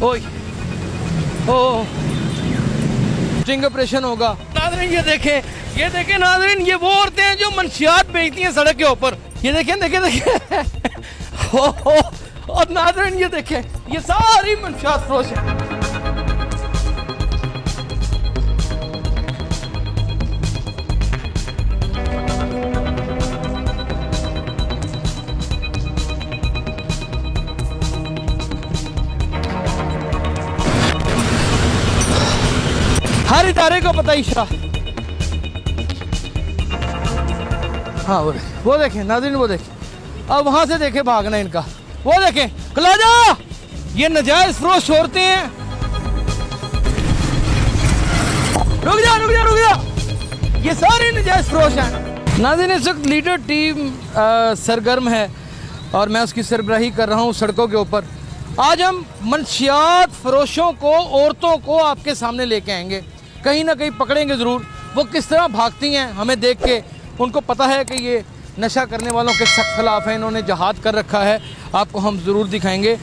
ओए ओ sting operation होगा। नाज़रीन ये देखें नाज़रीन, ये वो औरतें हैं जो मंशियात बेचती हैं सड़क के ऊपर। ये देखें और नाज़रीन ये देखें, ये सारी मंशियात फरोश है। हर इदारे को पता इशरा। हाँ वो देखें नाज़रीन, वो देखें। अब वहां से देखें भागना इनका। वो देखें कलाजा, ये नजायज फरोश औरतें हैं। रुक जा, ये सारे नजायज फरोश हैं। नाज़रीन इस वक्त लीडर टीम सरगर्म है और मैं उसकी सरबराही कर रहा हूँ सड़कों के ऊपर। आज हम मंशियात फरोशों को, औरतों को आपके सामने लेके आएंगे। कहीं ना कहीं पकड़ेंगे ज़रूर। वो किस तरह भागती हैं हमें देख के। उनको पता है कि ये नशा करने वालों के सख्त खिलाफ है, इन्होंने जहाद कर रखा है। आपको हम ज़रूर दिखाएंगे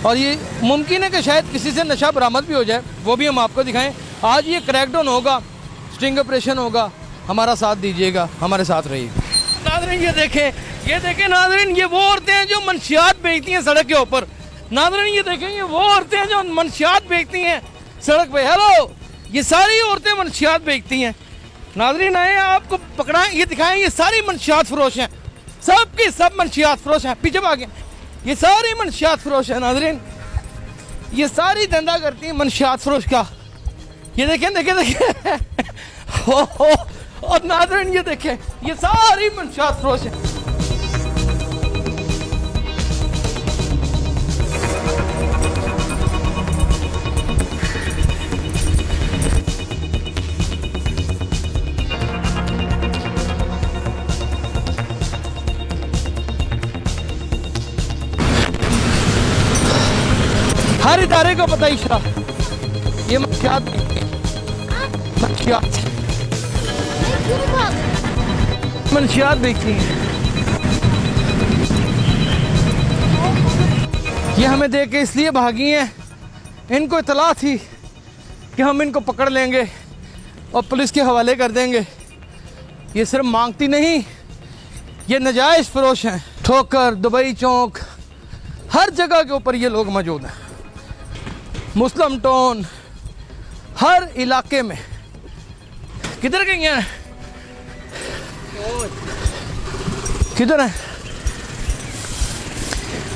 और ये मुमकिन है कि शायद किसी से नशा बरामद भी हो जाए, वो भी हम आपको दिखाएं। आज ये क्रैकडाउन होगा, स्टिंग ऑपरेशन होगा। हमारा साथ दीजिएगा, हमारे साथ रहिए। नाज़रीन ये देखें नाज़रीन, ये वो औरतें हैं जो मंशियात बेचती हैं सड़क के ऊपर। नाज़रीन ये देखें, ये वो औरतें हैं जो मंशियात बेचती हैं सड़क पे। हेलो, ये सारी औरतें मंशियात बेचती हैं। नाज़रीन आए आपको पकड़ाएं, ये दिखाएं, ये सारी मंशियात फरोश हैं। सब की सब मंशियात फरोश हैं। पीछे भागे, ये सारी मंशियात फरोश है। नाज़रीन ये सारी धंधा करती हैं मंशियात फरोश का। ये देखें और नाज़रीन ये देखें, ये सारी मंशियात फरोश है। हर इदारे को पता इशरा, ये मंशियात देखती हैं। ये हमें देख के इसलिए भागी हैं, इनको इतला थी कि हम इनको पकड़ लेंगे और पुलिस के हवाले कर देंगे। ये सिर्फ मांगती नहीं, ये नजायज़ फरोश हैं। ठोकर, दुबई चौक, हर जगह के ऊपर ये लोग मौजूद हैं। मुस्लिम टाउन, हर इलाके में। किधर गई हैं? किधर है?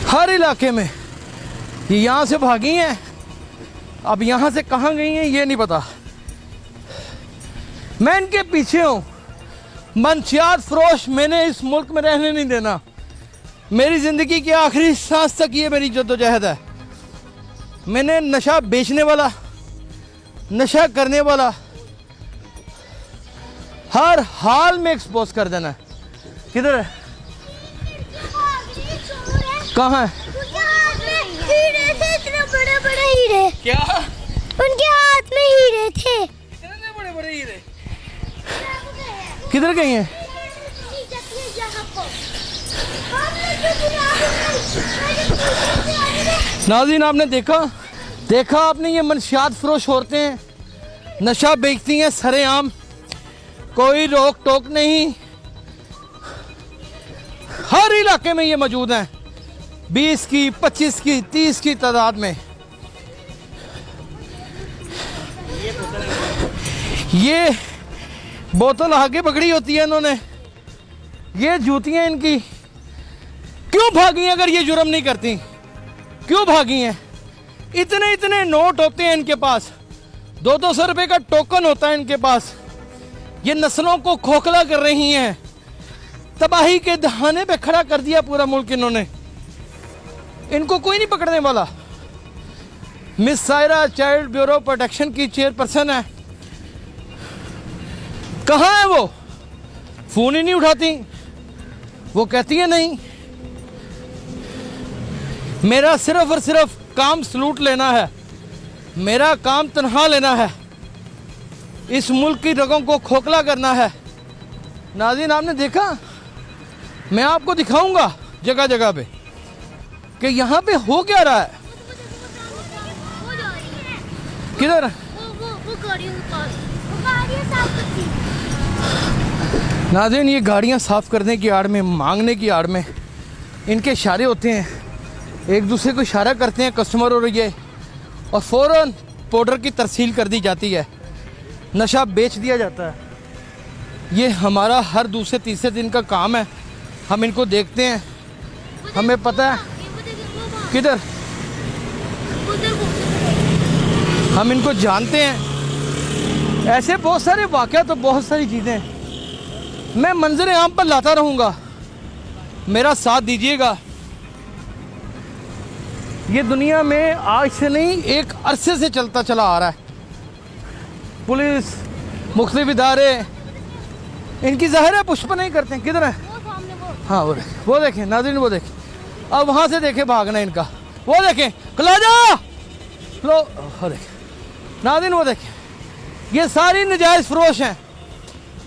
हर इलाके में ये यहाँ से भागी हैं। अब यहाँ से कहाँ गई हैं ये नहीं पता। मैं इनके पीछे हूँ। मंशियात फरोश मैंने इस मुल्क में रहने नहीं देना। मेरी ज़िंदगी की आखिरी सांस तक ये मेरी जद्दोजहद है। मैंने नशा बेचने वाला, नशा करने वाला हर हाल में एक्सपोज कर देना है। किधर है? कहाँ है? हीरे थे, इतने बड़े बड़े हीरे। क्या? उनके हाथ में हीरे थे, इतने बड़े बड़े हीरे। किधर गई हैं? नाज़रीन आपने देखा आपने, ये मंशियात फरोश औरतें हैं, नशा बेचती हैं सरेआम, कोई रोक टोक नहीं। हर इलाके में ये मौजूद हैं, 20 की, 25 की, 30 की तादाद में। ये बोतल आगे पकड़ी होती है इन्होंने। ये जूतियां इनकी। क्यों भागी अगर ये जुर्म नहीं करती? क्यों भागी हैं? इतने इतने नोट होते हैं इनके पास, 200-200 रुपए का टोकन होता है इनके पास। ये नस्लों को खोखला कर रही हैं। तबाही के दहाने पे खड़ा कर दिया पूरा मुल्क इन्होंने। इनको कोई नहीं पकड़ने वाला। Miss Saira child bureau protection की चेयरपर्सन है। कहाँ है वो? फोन ही नहीं उठाती। वो कहती है नहीं, मेरा सिर्फ और सिर्फ काम सलूट लेना है, मेरा काम तनहा लेना है, इस मुल्क की रगों को खोखला करना है। नाज़रीन आपने देखा, मैं आपको दिखाऊंगा जगह जगह पे कि यहाँ पे हो क्या रहा है। किधर? वो गाड़ियों के पास, वो गाड़ियाँ साफ करती हैं। नाज़रीन, ये गाड़ियाँ साफ़ करने की आड़ में, मांगने की आड़ में इनके इशारे होते हैं, एक दूसरे को इशारा करते हैं कस्टमर और ये, और फ़ौरन पाउडर की तरसील कर दी जाती है, नशा बेच दिया जाता है। ये हमारा हर दूसरे तीसरे दिन का काम है। हम इनको देखते हैं, हमें पता है किधर, हम इनको जानते हैं। ऐसे बहुत सारे वाक़या, तो बहुत सारी चीज़ें मैं मंजर आम पर लाता रहूँगा, मेरा साथ दीजिएगा। ये दुनिया में आज से नहीं, एक अरसे से चलता चला आ रहा है। पुलिस, मुख्तलिफ इदारे इनकी ज़ाहिर है पुष्प नहीं करते हैं। किधर है? हाँ वो देखें नाज़रीन, वो देखें, अब वहाँ से देखें भागना इनका, वो देखें कलाजा लो, वो देखें नाज़रीन, वो देखें, ये सारी नजायज़ फरोश हैं।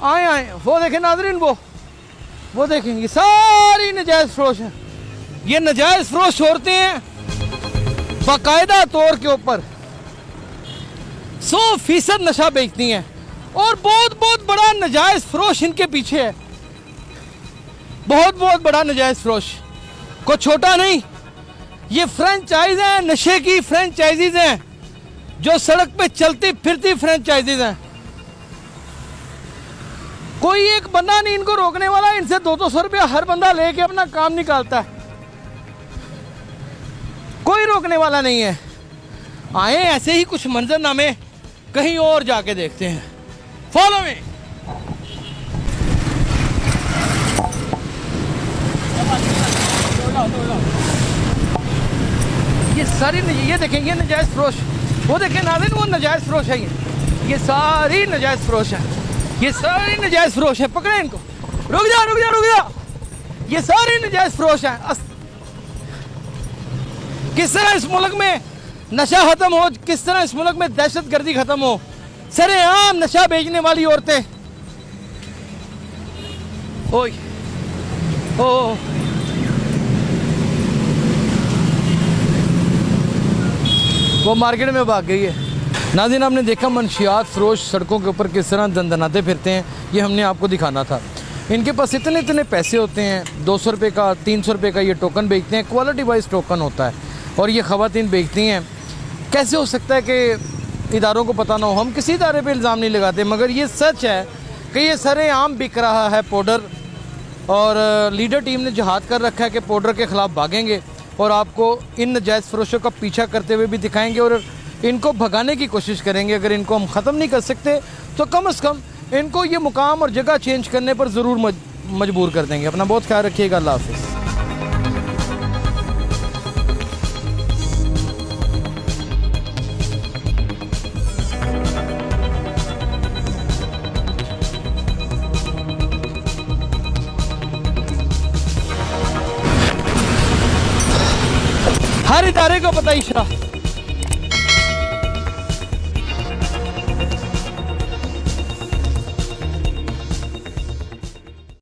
आए वो देखें नाज़रीन, वो देखें, ये सारी नजायज़ फरोश हैं। ये नजायज़ फरोश औरतें हैं, बाकायदा तौर के ऊपर 100% नशा बेचती हैं, और बहुत बहुत बड़ा नजायज़ फरोश इनके पीछे है, बहुत बहुत बड़ा नजायज़ फरोश, कोई छोटा नहीं। ये फ्रेंचाइज हैं, नशे की फ्रेंचाइजीज हैं, जो सड़क पे चलती फिरती फ्रेंचाइजीज हैं। कोई एक बंदा नहीं इनको रोकने वाला, इनसे 200 रुपया हर बंदा लेके अपना काम निकालता है, कोई रोकने वाला नहीं है। आए ऐसे ही कुछ मंजरनामे कहीं और जाके देखते हैं। फॉलो में ये सारी, ये देखें, ये नजायज़ फरोश, वो देखें नाज़रीन, वो नजायज़ फरोश है। ये सारी नजायज़ फरोश है, ये सारी नजायज़ फरोश है। पकड़े इनको, रुक जा रुक जा रुक जा, ये सारी नजायज़ फरोश है। किस तरह इस मुल्क में नशा ख़त्म हो, किस तरह इस मुल्क में दहशत गर्दी ख़त्म हो। सरेआम नशा बेचने वाली औरतें, ओए ओ वो मार्केट में भाग गई है। नाज़रीन, आपने देखा मनशियात फरोश सड़कों के ऊपर किस तरह दंदनाते फिरते हैं, ये हमने आपको दिखाना था। इनके पास इतने इतने पैसे होते हैं, 200 रुपये का, 300 रुपये का ये टोकन बेचते हैं, क्वालिटी वाइज टोकन होता है, और ये ख़वातीन बेचती हैं। कैसे हो सकता है कि इदारों को पता ना हो? हम किसी इदारे पे इल्ज़ाम नहीं लगाते, मगर ये सच है कि ये सरेआम बिक रहा है पाउडर, और लीडर टीम ने जहाद कर रखा है कि पाउडर के ख़िलाफ़ भागेंगे, और आपको इन नाजायज़ फरोशों का पीछा करते हुए भी दिखाएंगे, और इनको भगाने की कोशिश करेंगे। अगर इनको हम ख़त्म नहीं कर सकते तो कम से कम इनको ये मुकाम और जगह चेंज करने पर ज़रूर मजबूर कर देंगे। अपना बहुत ख्याल रखिएगा। अल्लाह हाफ़िज़। हर इदारे को पता ही शराब